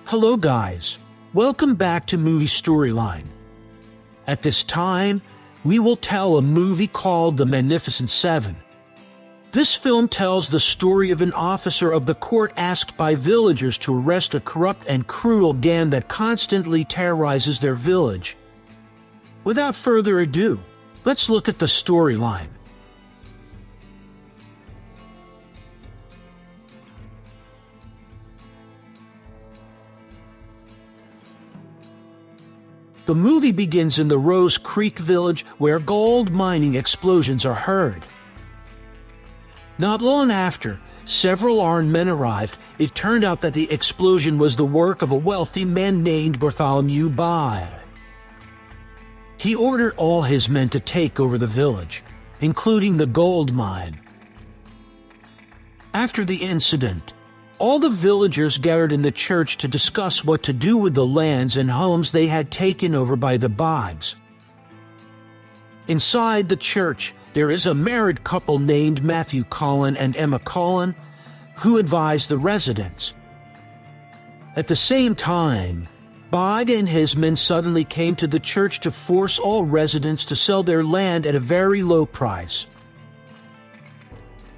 Hello guys, welcome back to Movie Storyline. At this time, we will tell a movie called The Magnificent Seven. This film tells the story of an officer of the court asked by villagers to arrest a corrupt and cruel gang that constantly terrorizes their village. Without further ado, let's look at the storyline. The movie begins in the Rose Creek village where gold mining explosions are heard. Not long after, several armed men arrived. It turned out that the explosion was the work of a wealthy man named Bartholomew Bogue. He ordered all his men to take over the village, including the gold mine. After the incident, all the villagers gathered in the church to discuss what to do with the lands and homes they had taken over by the Bogues. Inside the church, there is a married couple named Matthew Cullen and Emma Cullen, who advise the residents. At the same time, Bogue and his men suddenly came to the church to force all residents to sell their land at a very low price.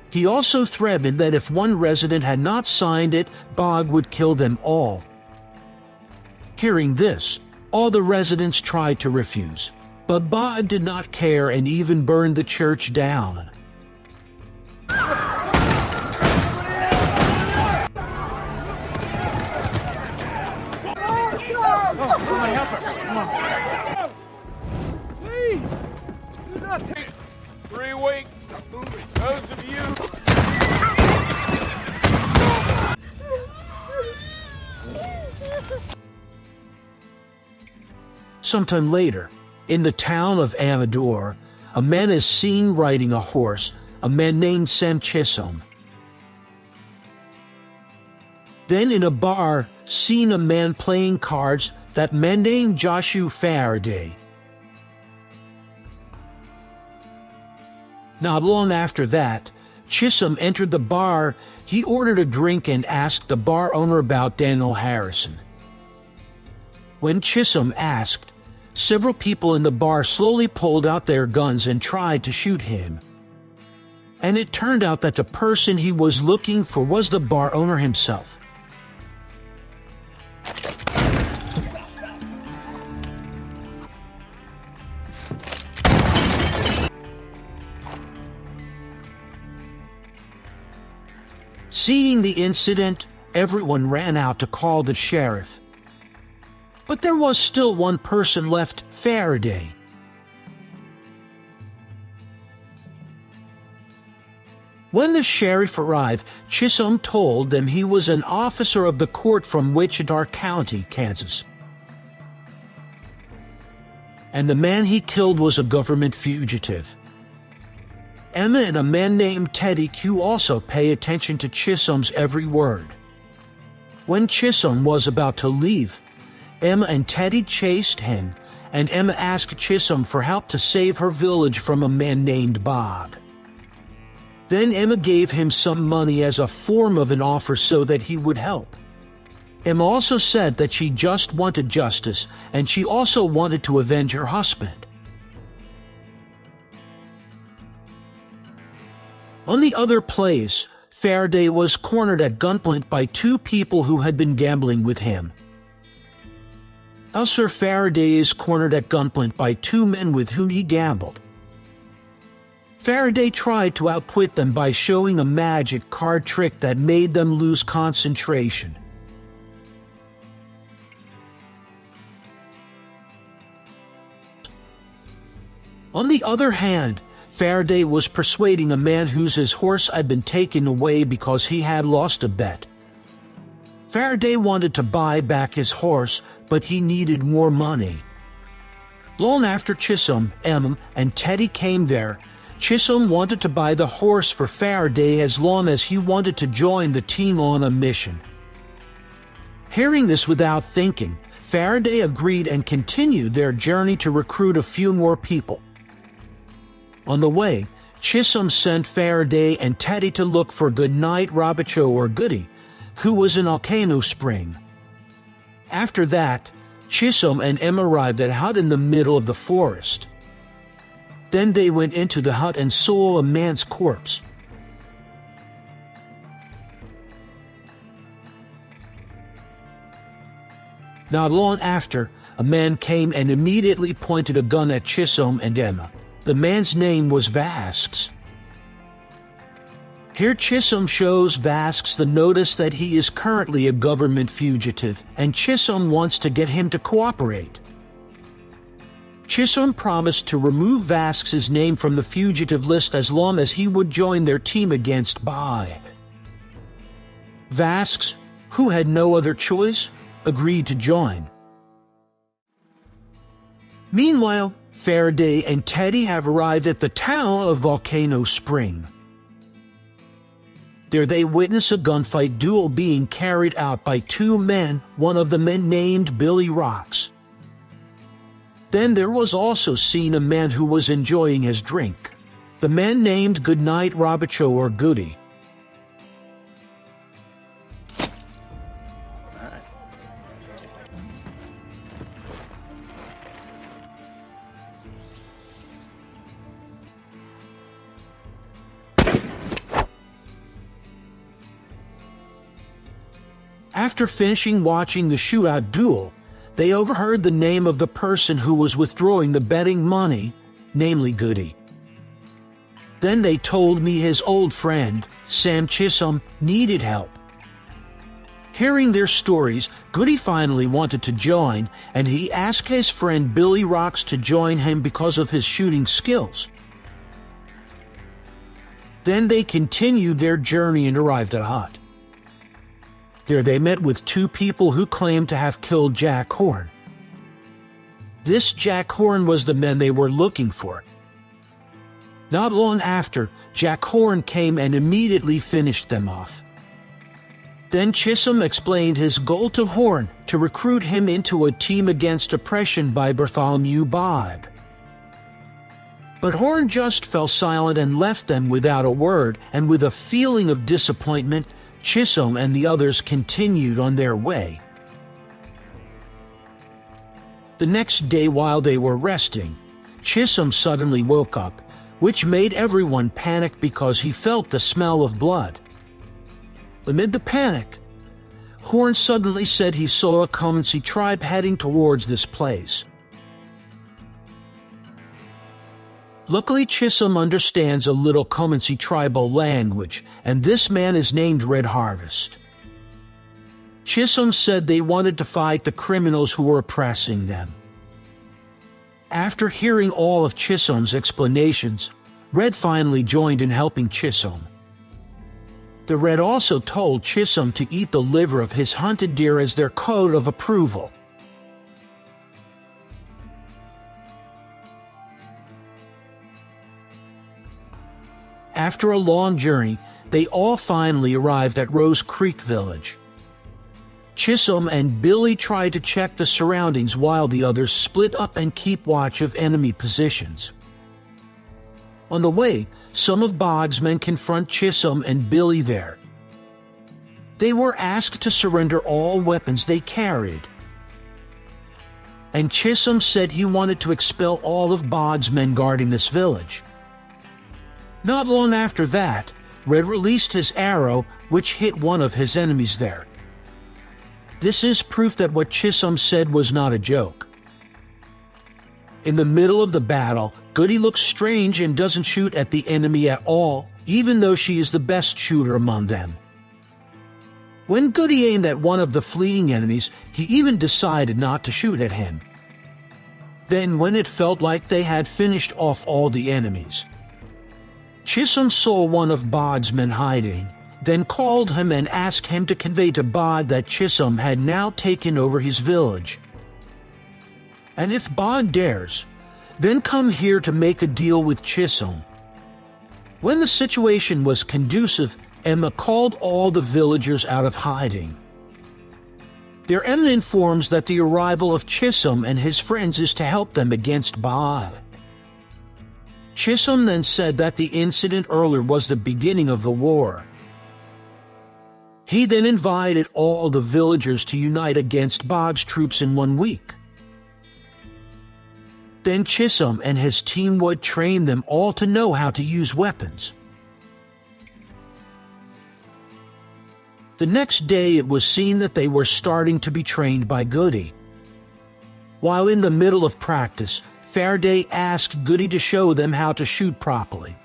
He also threatened that if one resident had not signed it, Bogue would kill them all. Hearing this, all the residents tried to refuse, but Bogue did not care and even burned the church down. Please, do not take 3 weeks. Those of you. Sometime later, in the town of Amador, a man is seen riding a horse, a man named Chisholm. Then in a bar, seen a man playing cards, that man named Joshua Faraday. Not long after that, Chisholm entered the bar. He ordered a drink and asked the bar owner about Daniel Harrison. When Chisholm asked, several people in the bar slowly pulled out their guns and tried to shoot him. And it turned out that the person he was looking for was the bar owner himself. Seeing the incident, everyone ran out to call the sheriff. But there was still one person left, Faraday. When the sheriff arrived, Chisholm told them he was an officer of the court from Wichita County, Kansas. And the man he killed was a government fugitive. Emma and a man named Teddy Q also pay attention to Chisholm's every word. When Chisholm was about to leave, Emma and Teddy chased him, and Emma asked Chisholm for help to save her village from a man named Bogue. Then Emma gave him some money as a form of an offer so that he would help. Emma also said that she just wanted justice, and she also wanted to avenge her husband. On the other place, Faraday was cornered at gunpoint by 2 people who had been gambling with him. Elsewhere, Faraday is cornered at gunpoint by 2 men with whom he gambled. Faraday tried to outwit them by showing a magic card trick that made them lose concentration. On the other hand, Faraday was persuading a man whose horse had been taken away because he had lost a bet. Faraday wanted to buy back his horse, but he needed more money. Long after Chisholm, Emma, and Teddy came there, Chisholm wanted to buy the horse for Faraday as long as he wanted to join the team on a mission. Hearing this without thinking, Faraday agreed and continued their journey to recruit a few more people. On the way, Chisholm sent Faraday and Teddy to look for Goodnight Robichaud or Goody, who was in Volcano Spring. After that, Chisholm and Emma arrived at a hut in the middle of the forest. Then they went into the hut and saw a man's corpse. Not long after, a man came and immediately pointed a gun at Chisholm and Emma. The man's name was Vasques. Here Chisholm shows Vasques the notice that he is currently a government fugitive, and Chisholm wants to get him to cooperate. Chisholm promised to remove Vasques's name from the fugitive list as long as he would join their team against Bogue. Vasques, who had no other choice, agreed to join. Meanwhile, Faraday and Teddy have arrived at the town of Volcano Spring. There they witness a gunfight duel being carried out by two men, one of the men named Billy Rocks. Then there was also seen a man who was enjoying his drink. The man named Goodnight Robichaud or Goody. After finishing watching the shootout duel, they overheard the name of the person who was withdrawing the betting money, namely Goody. Then they told me his old friend, Sam Chisholm, needed help. Hearing their stories, Goody finally wanted to join, and he asked his friend Billy Rocks to join him because of his shooting skills. Then they continued their journey and arrived at a hut. There they met with two people who claimed to have killed Jack Horn. This Jack Horn was the man they were looking for. Not long after, Jack Horn came and immediately finished them off. Then Chisholm explained his goal to Horn to recruit him into a team against oppression by Bartholomew Bogue. But Horn just fell silent and left them without a word, and with a feeling of disappointment, Chisholm and the others continued on their way. The next day while they were resting, Chisholm suddenly woke up, which made everyone panic because he felt the smell of blood. Amid the panic, Horn suddenly said he saw a Comanche tribe heading towards this place. Luckily, Chisholm understands a little Comanche tribal language, and this man is named Red Harvest. Chisholm said they wanted to fight the criminals who were oppressing them. After hearing all of Chisholm's explanations, Red finally joined in helping Chisholm. The Red also told Chisholm to eat the liver of his hunted deer as their code of approval. After a long journey, they all finally arrived at Rose Creek Village. Chisholm and Billy tried to check the surroundings while the others split up and keep watch of enemy positions. On the way, some of Bogue's men confront Chisholm and Billy there. They were asked to surrender all weapons they carried. And Chisholm said he wanted to expel all of Bogue's men guarding this village. Not long after that, Red released his arrow, which hit one of his enemies there. This is proof that what Chisholm said was not a joke. In the middle of the battle, Goody looks strange and doesn't shoot at the enemy at all, even though she is the best shooter among them. When Goody aimed at one of the fleeing enemies, he even decided not to shoot at him. Then, when it felt like they had finished off all the enemies, Chisholm saw one of Bogue's men hiding, then called him and asked him to convey to Bogue that Chisholm had now taken over his village. And if Bogue dares, then come here to make a deal with Chisholm. When the situation was conducive, Emma called all the villagers out of hiding. Their Emma informs that the arrival of Chisholm and his friends is to help them against Bogue. Chisholm then said that the incident earlier was the beginning of the war. He then invited all the villagers to unite against Bogue's troops in 1 week. Then Chisholm and his team would train them all to know how to use weapons. The next day it was seen that they were starting to be trained by Goody. While in the middle of practice, Faraday asked Goody to show them how to shoot properly.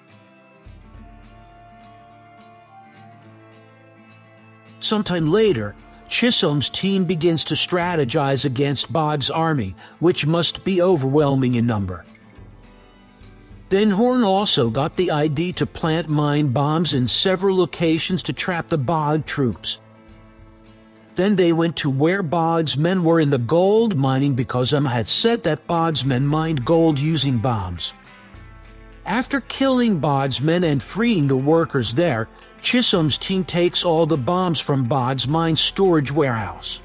Sometime later, Chisholm's team begins to strategize against Bogue's army, which must be overwhelming in number. Then Horn also got the idea to plant mine bombs in several locations to trap the Bogue troops. Then they went to where Bogue's men were in the gold mining because Emma had said that Bogue's men mined gold using bombs. After killing Bogue's men and freeing the workers there, Chisholm's team takes all the bombs from Bogue's mine storage warehouse.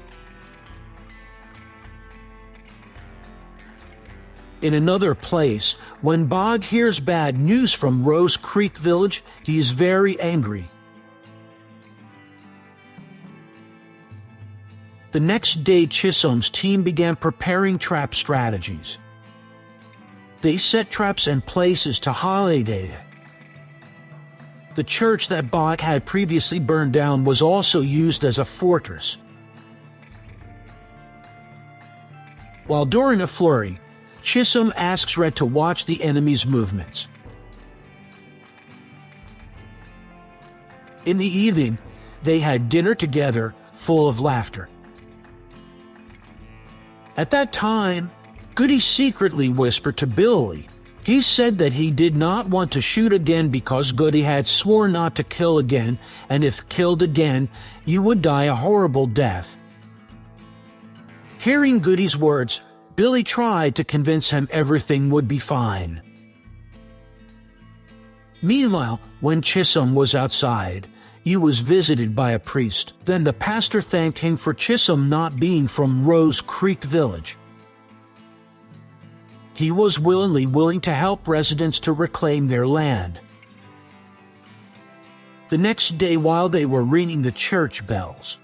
In another place, when Bogue hears bad news from Rose Creek Village, he is very angry. The next day, Chisholm's team began preparing trap strategies. They set traps and places to holiday. The church that Bogue had previously burned down was also used as a fortress. While during a flurry, Chisholm asks Red to watch the enemy's movements. In the evening, they had dinner together, full of laughter. At that time, Goody secretly whispered to Billy. He said that he did not want to shoot again because Goody had sworn not to kill again, and if killed again, you would die a horrible death. Hearing Goody's words, Billy tried to convince him everything would be fine. Meanwhile, when Chisholm was outside, he was visited by a priest. Then the pastor thanked him for Chisholm not being from Rose Creek Village. He was willingly willing to help residents to reclaim their land. The next day, while they were ringing the church bells,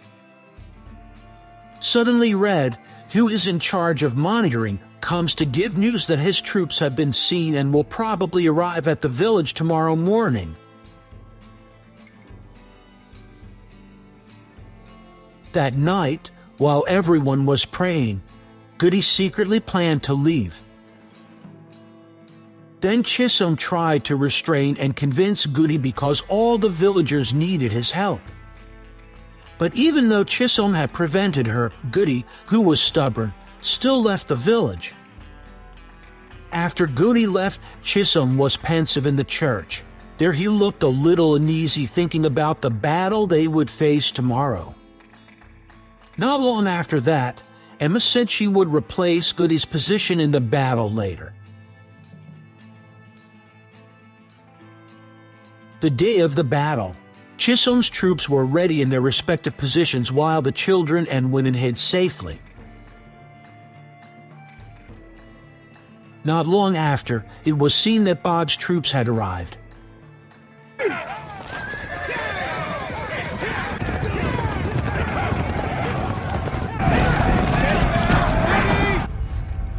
suddenly Red, who is in charge of monitoring, comes to give news that his troops have been seen and will probably arrive at the village tomorrow morning. That night, while everyone was praying, Goody secretly planned to leave. Then Chisholm tried to restrain and convince Goody because all the villagers needed his help. But even though Chisholm had prevented her, Goody, who was stubborn, still left the village. After Goody left, Chisholm was pensive in the church. There he looked a little uneasy, thinking about the battle they would face tomorrow. Not long after that, Emma said she would replace Goody's position in the battle later. The day of the battle, Chisholm's troops were ready in their respective positions while the children and women hid safely. Not long after, it was seen that Bogue's troops had arrived.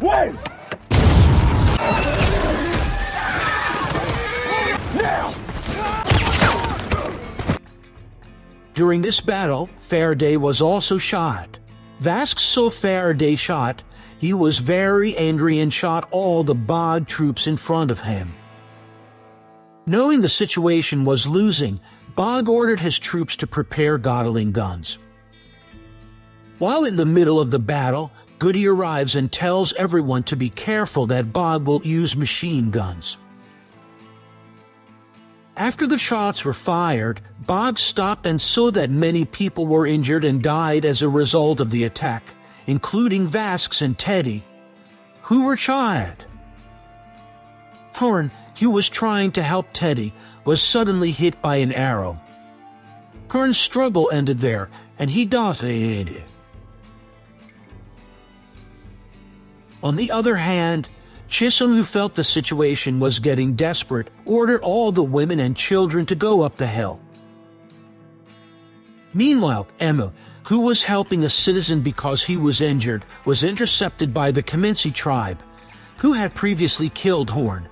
Wait! Now! During this battle, Faraday was also shot. Vasque saw Faraday shot. He was very angry and shot all the Bogue troops in front of him. Knowing the situation was losing, Bogue ordered his troops to prepare Gatling guns. While in the middle of the battle, Goody arrives and tells everyone to be careful that Bogue will use machine guns. After the shots were fired, Bogue stopped and saw that many people were injured and died as a result of the attack, including Vasques and Teddy, who were shot. Horn, who was trying to help Teddy, was suddenly hit by an arrow. Horn's struggle ended there, and he died. On the other hand, Chisholm, who felt the situation was getting desperate, ordered all the women and children to go up the hill. Meanwhile, Emma, who was helping a citizen because he was injured, was intercepted by the Comanche tribe, who had previously killed Horn.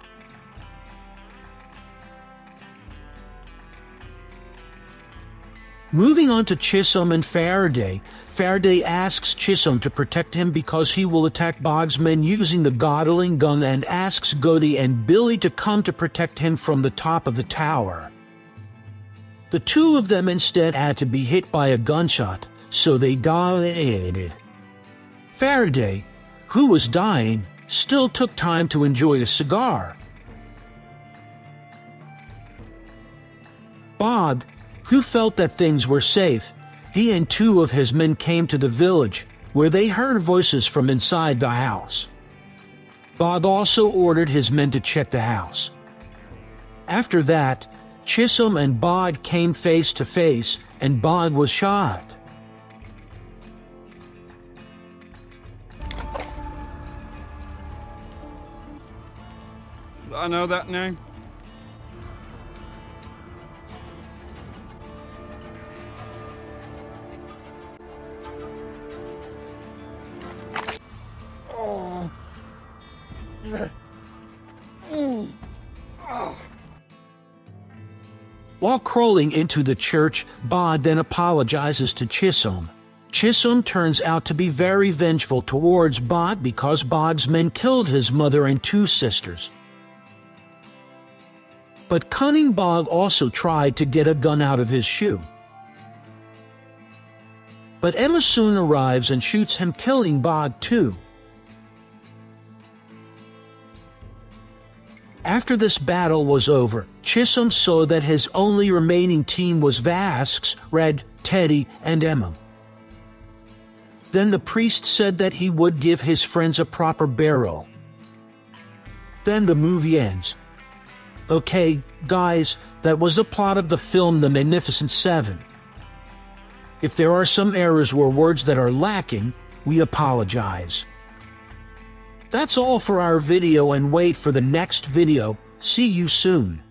Moving on to Chisholm and Faraday, Faraday asks Chisholm to protect him because he will attack Bogue's men using the Gatling gun and asks Goody and Billy to come to protect him from the top of the tower. The two of them instead had to be hit by a gunshot, so they died. Faraday, who was dying, still took time to enjoy a cigar. Bogue, who felt that things were safe, he and two of his men came to the village, where they heard voices from inside the house. Bogue also ordered his men to check the house. After that, Chisholm and Bogue came face to face, and Bogue was shot. I know that name. While crawling into the church, Bogue then apologizes to Chisholm. Chisholm turns out to be very vengeful towards Bogue because Bogue's men killed his mother and two sisters. But cunning Bogue also tried to get a gun out of his shoe. But Emma soon arrives and shoots him, killing Bogue too. After this battle was over, Chisholm saw that his only remaining team was Vasquez, Red, Teddy, and Emma. Then the priest said that he would give his friends a proper burial. Then the movie ends. Okay, guys, that was the plot of the film The Magnificent Seven. If there are some errors or words that are lacking, we apologize. That's all for our video, and wait for the next video. See you soon.